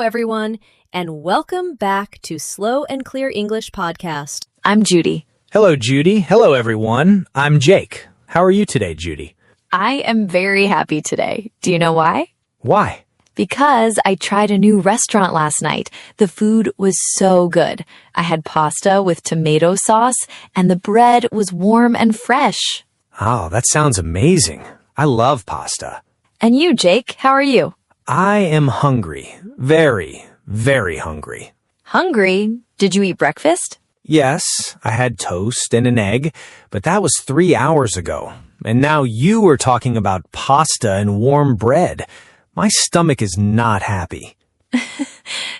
everyone, and welcome back to Slow and Clear English Podcast. I'm Judy. Hello, Judy. Hello, everyone. I'm Jake. How are you today, Judy? I am very happy today. Do you know why? Why? Because I tried a new restaurant last night. The food was so good. I had pasta with tomato sauce, and the bread was warm and fresh. Oh, that sounds amazing. I love pasta. And you, Jake, how are you? I am hungry. Very, very hungry. Hungry? Did you eat breakfast? Yes, I had toast and an egg, but that was 3 hours ago. And now you are talking about pasta and warm bread. My stomach is not happy.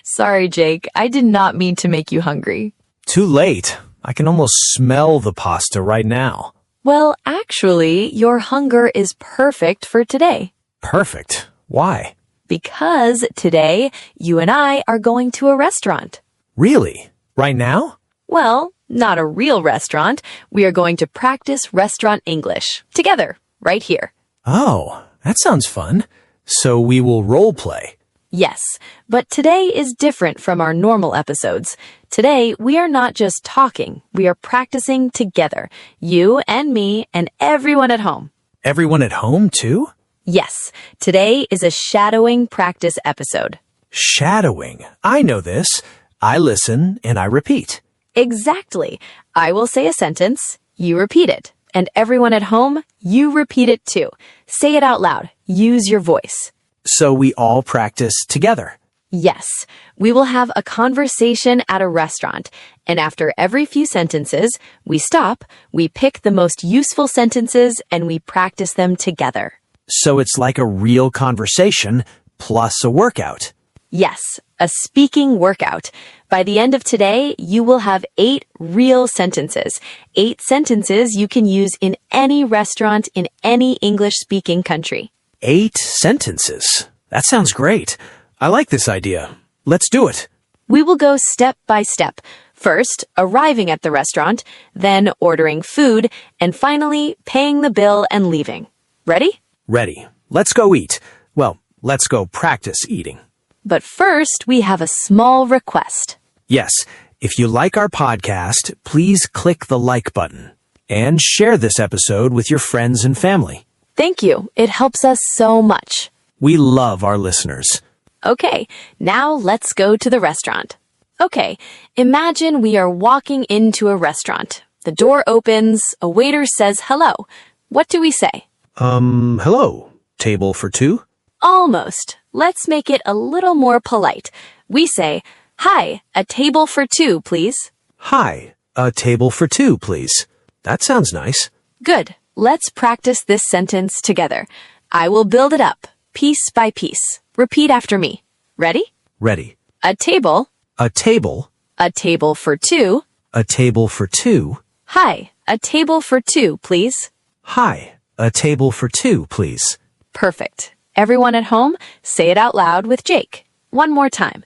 Sorry, Jake. I did not mean to make you hungry. Too late. I can almost smell the pasta right now. Well, actually, your hunger is perfect for today. Perfect. Why? Because today, you and I are going to a restaurant. Really? Right now? Well, not a real restaurant. We are going to practice restaurant English together, right here. Oh, that sounds fun. So we will role play. Yes, but today is different from our normal episodes. Today, we are not just talking. We are practicing together. You and me and everyone at home. Everyone at home, too? Yes, today is a shadowing practice episode. Shadowing. I know this. I listen and I repeat. Exactly. I will say a sentence, you repeat it. And everyone at home, you repeat it too. Say it out loud. Use your voice. So we all practice together. Yes, we will have a conversation at a restaurant. And after every few sentences, we stop, we pick the most useful sentences, and we practice them together. So it's like a real conversation plus a workout. Yes, a speaking workout. By the end of today, you will have 8 real sentences. 8 sentences you can use in any restaurant in any English-speaking country. 8 sentences. That sounds great. I like this idea. Let's do it. We will go step by step. First, arriving at the restaurant, then ordering food, and finally, paying the bill and leaving. Ready? Ready. Let's go eat. Well, let's go practice eating. But first, we have a small request. Yes, if you like our podcast, please click the like button and share this episode with your friends and family. Thank you. It helps us so much. We love our listeners. Okay, now let's go to the restaurant. Okay, imagine we are walking into a restaurant. The door opens, a waiter says hello. What do we say? Hello. Table for 2? Almost. Let's make it a little more polite. We say, hi, a table for 2, please. Hi, a table for 2, please. That sounds nice. Good. Let's practice this sentence together. I will build it up, piece by piece. Repeat after me. Ready? Ready. A table. A table. A table for 2. A table for 2. Hi, a table for 2, please. Hi, a table for 2, please. Perfect. Everyone at home, say it out loud with Jake. One more time.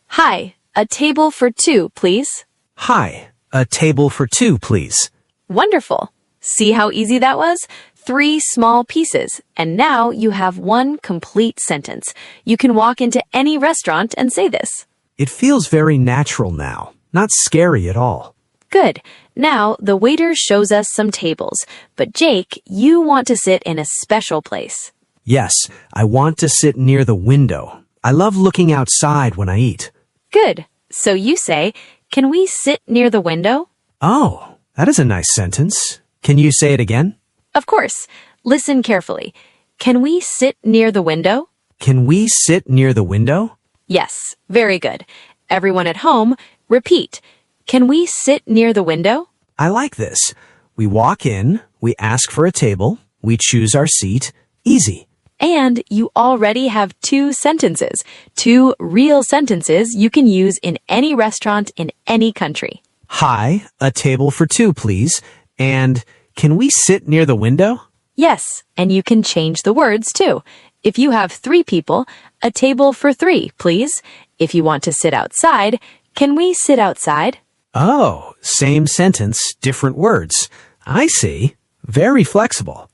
Hi, a table for 2, please. Hi, a table for 2, please. Wonderful. See how easy that was? 3 small pieces, and now you have one complete sentence. You can walk into any restaurant and say this. It feels very natural now, not scary at all. Good. Now, the waiter shows us some tables, but Jake, you want to sit in a special place. Yes, I want to sit near the window. I love looking outside when I eat. Good. So you say, can we sit near the window? Oh, that is a nice sentence. Can you say it again? Of course. Listen carefully. Can we sit near the window? Can we sit near the window? Yes, very good. Everyone at home, repeat. Can we sit near the window? I like this. We walk in, we ask for a table, we choose our seat. Easy. And you already have 2 sentences. 2 real sentences you can use in any restaurant in any country. Hi, a table for 2, please. And can we sit near the window? Yes, and you can change the words too. If you have 3 people, a table for 3, please. If you want to sit outside, can we sit outside? Oh, same sentence, different words. I see. Very flexible.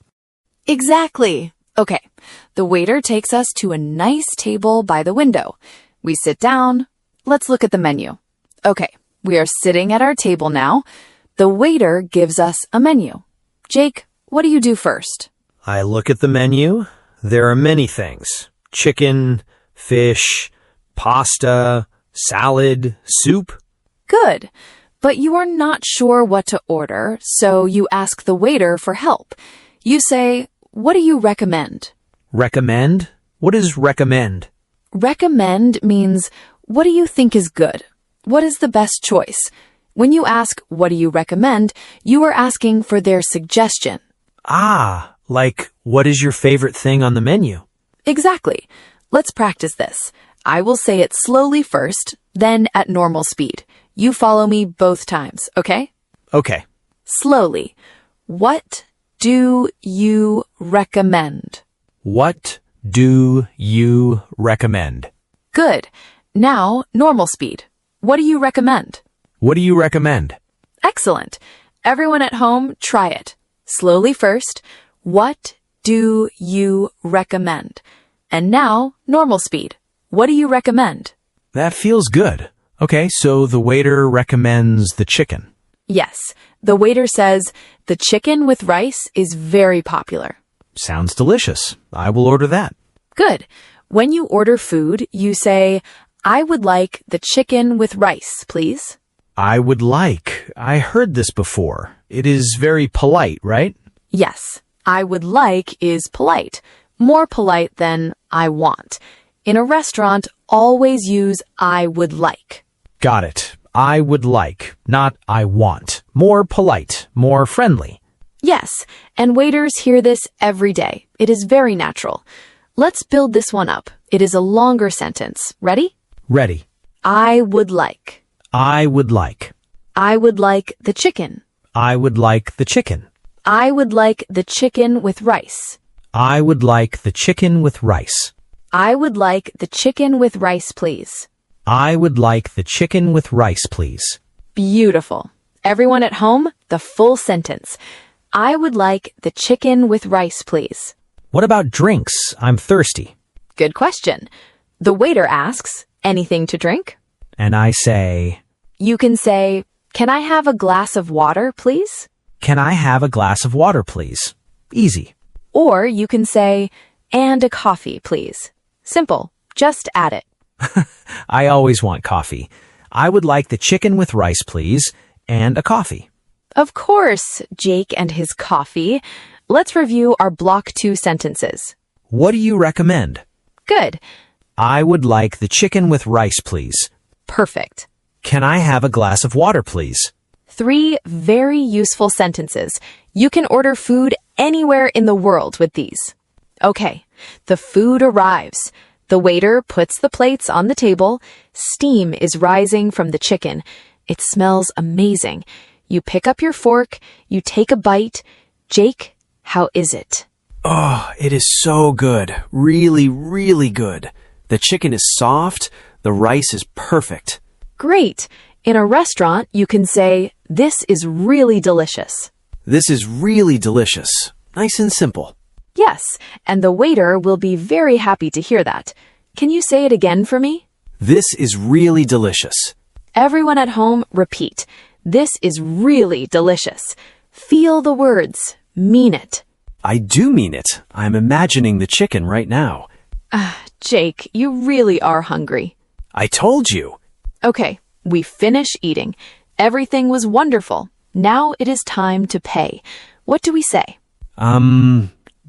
Exactly. Okay, the waiter takes us to a nice table by the window. We sit down. Let's look at the menu. Okay, we are sitting at our table now. The waiter gives us a menu. Jake, what do you do first? I look at the menu. There are many things. Chicken, fish, pasta, salad, soup. Good, but you are not sure what to order, so you ask the waiter for help. You say, "What do you recommend?" Recommend? What is recommend? Recommend means, what do you think is good? What is the best choice? When you ask, what do you recommend, you are asking for their suggestion. Ah, like, what is your favorite thing on the menu? Exactly. Let's practice this. I will say it slowly first, then at normal speed. You follow me both times, okay? Okay. Slowly. What do you recommend? What do you recommend? Good. Now, normal speed. What do you recommend? What do you recommend? Excellent. Everyone at home, try it. Slowly first. What do you recommend? And now, normal speed. What do you recommend? That feels good. Okay, so the waiter recommends the chicken. Yes, the waiter says, the chicken with rice is very popular. Sounds delicious. I will order that. Good. When you order food, you say, I would like the chicken with rice, please. I would like. I heard this before. It is very polite, right? Yes, I would like is polite. More polite than I want. In a restaurant, always use I would like. Got it. I would like, not I want. More polite, more friendly. Yes, and waiters hear this every day. It is very natural. Let's build this one up. It is a longer sentence. Ready? Ready. I would like. I would like. I would like the chicken. I would like the chicken. I would like the chicken with rice. I would like the chicken with rice. I would like the chicken with rice, please. I would like the chicken with rice, please. Beautiful. Everyone at home, the full sentence. I would like the chicken with rice, please. What about drinks? I'm thirsty. Good question. The waiter asks, anything to drink? And I say, You can say, can I have a glass of water, please? can I have a glass of water, please? Easy. Or you can say, and a coffee, please. Simple. Just add it. I always want coffee. I would like the chicken with rice, please, and a coffee. Of course, Jake and his coffee. Let's review our block 2 sentences. What do you recommend? Good. I would like the chicken with rice, please. Perfect. Can I have a glass of water, please? 3 very useful sentences. You can order food anywhere in the world with these. Okay, the food arrives. The waiter puts the plates on the table. Steam is rising from the chicken. It smells amazing. You pick up your fork. You take a bite. Jake, how is it? Oh, it is so good. Really, really good. The chicken is soft. The rice is perfect. Great. In a restaurant, you can say, this is really delicious. This is really delicious. Nice and simple. Yes, and the waiter will be very happy to hear that. Can you say it again for me? This is really delicious. Everyone at home, repeat. This is really delicious. Feel the words. Mean it. I do mean it. I'm imagining the chicken right now. Jake, you really are hungry. I told you. Okay, we finish eating. Everything was wonderful. Now it is time to pay. What do we say?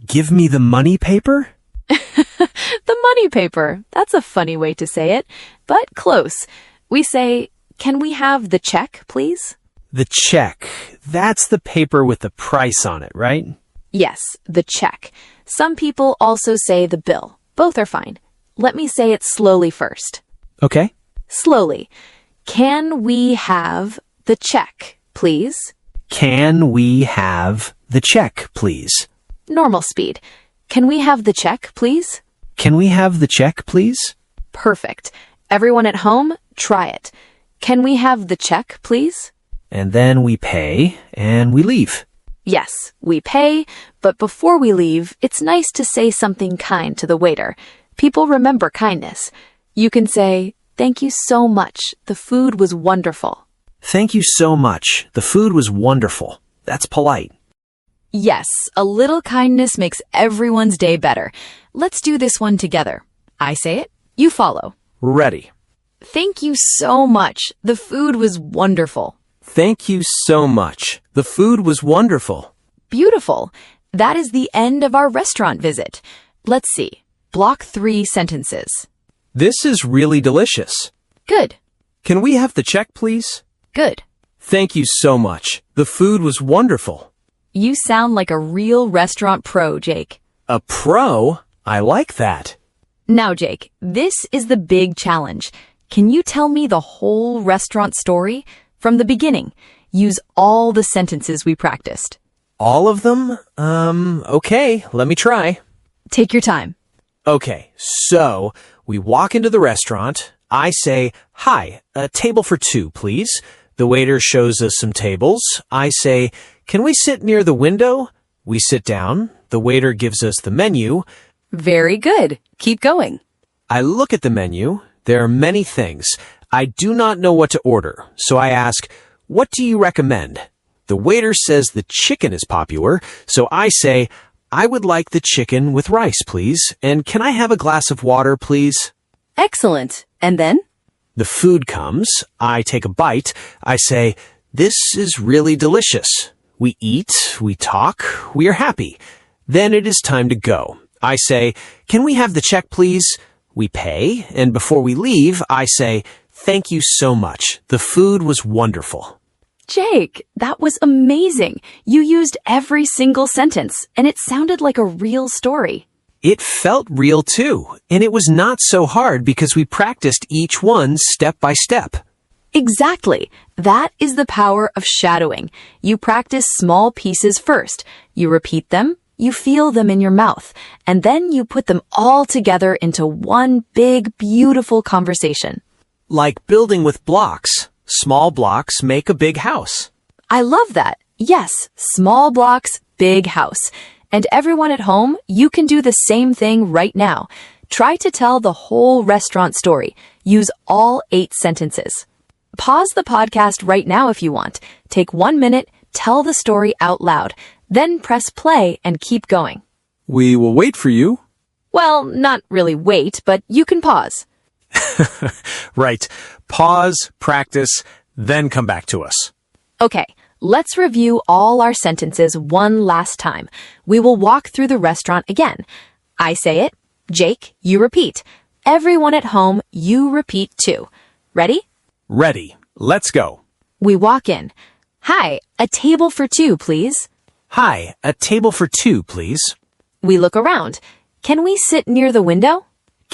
Give me the money paper? The money paper. That's a funny way to say it, but close. We say, can we have the check, please? The check. That's the paper with the price on it, right? Yes, the check. Some people also say the bill. Both are fine. Let me say it slowly first. Okay. Slowly. Can we have the check, please? Can we have the check, please? Normal speed. Can we have the check, please? Can we have the check, please? Perfect. Everyone at home, try it. Can we have the check, please? And then we pay and we leave. Yes, we pay, but before we leave, it's nice to say something kind to the waiter. People remember kindness. You can say, "Thank you so much. The food was wonderful." Thank you so much. The food was wonderful. That's polite. Yes, a little kindness makes everyone's day better. Let's do this one together. I say it, you follow. Ready. Thank you so much. The food was wonderful. Thank you so much. The food was wonderful. Beautiful. That is the end of our restaurant visit. Let's see. Block 3 sentences. This is really delicious. Good. Can we have the check, please? Good. Thank you so much. The food was wonderful. You sound like a real restaurant pro, Jake. A pro? I like that. Now, Jake, this is the big challenge. Can you tell me the whole restaurant story? From the beginning. Use all the sentences we practiced. All of them? Okay, let me try. Take your time. Okay, so we walk into the restaurant. I say, "Hi, a table for 2, please." The waiter shows us some tables. I say, "Can we sit near the window?" We sit down. The waiter gives us the menu. Very good. Keep going. I look at the menu. There are many things. I do not know what to order, so I ask, "What do you recommend?" The waiter says the chicken is popular, so I say, "I would like the chicken with rice, please. And can I have a glass of water, please?" Excellent. And then? The food comes. I take a bite. I say, "This is really delicious." We eat. We talk. We are happy. Then it is time to go. I say, "Can we have the check, please?" We pay. And before we leave, I say, "Thank you so much. The food was wonderful." Jake, that was amazing. You used every single sentence, and it sounded like a real story. It felt real too, and it was not so hard because we practiced each one step by step. Exactly. That is the power of shadowing. You practice small pieces first. You repeat them, you feel them in your mouth, and then you put them all together into one big, beautiful conversation. Like building with blocks. Small blocks make a big house. I love that. Yes, small blocks, big house. And everyone at home, you can do the same thing right now. Try to tell the whole restaurant story. Use all 8 sentences. Pause the podcast right now if you want. Take 1 minute, tell the story out loud. Then press play and keep going. We will wait for you. Well, not really wait, but you can pause. Right. Pause, practice, then come back to us. Okay, let's review all our sentences one last time. We will walk through the restaurant again. I say it. Jake, you repeat. Everyone at home, you repeat too. Ready? Ready. Let's go. We walk in. Hi, a table for 2, please. Hi, a table for 2, please. We look around. Can we sit near the window?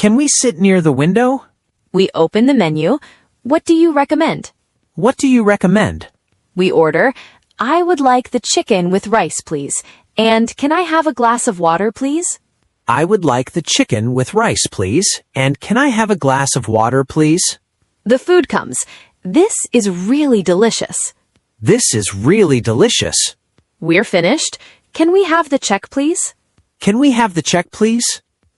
Can we sit near the window? We open the menu. What do you recommend? What do you recommend? We order, I would like the chicken with rice, please. And can I have a glass of water, please? I would like the chicken with rice, please. And can I have a glass of water, please? The food comes. This is really delicious. This is really delicious. We're finished. Can we have the check, please? Can we have the check, please?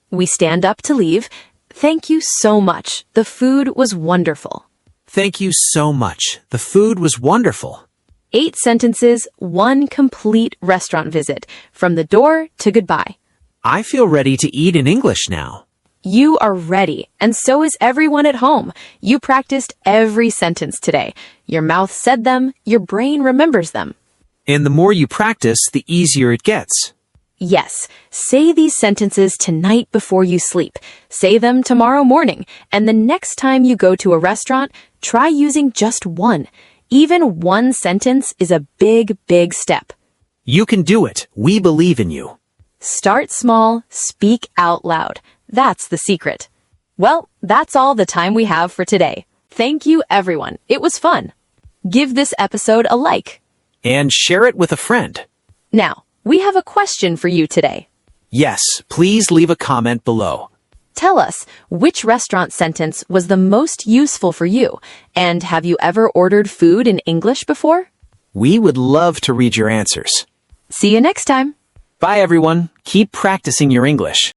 We stand up to leave. Thank you so much. The food was wonderful. Thank you so much. The food was wonderful. 8 sentences, 1 complete restaurant visit. From the door to goodbye. I feel ready to eat in English now. You are ready, and so is everyone at home. You practiced every sentence today. Your mouth said them, your brain remembers them. And the more you practice, the easier it gets. Yes, say these sentences tonight before you sleep. Say them tomorrow morning, and the next time you go to a restaurant, try using just one. Even one sentence is a big, big step. You can do it. We believe in you. Start small, speak out loud. That's the secret. Well, that's all the time we have for today. Thank you, everyone. It was fun. Give this episode a like. And share it with a friend. Now, we have a question for you today. Yes, please leave a comment below. Tell us, which restaurant sentence was the most useful for you? And have you ever ordered food in English before? We would love to read your answers. See you next time. Bye, everyone. Keep practicing your English.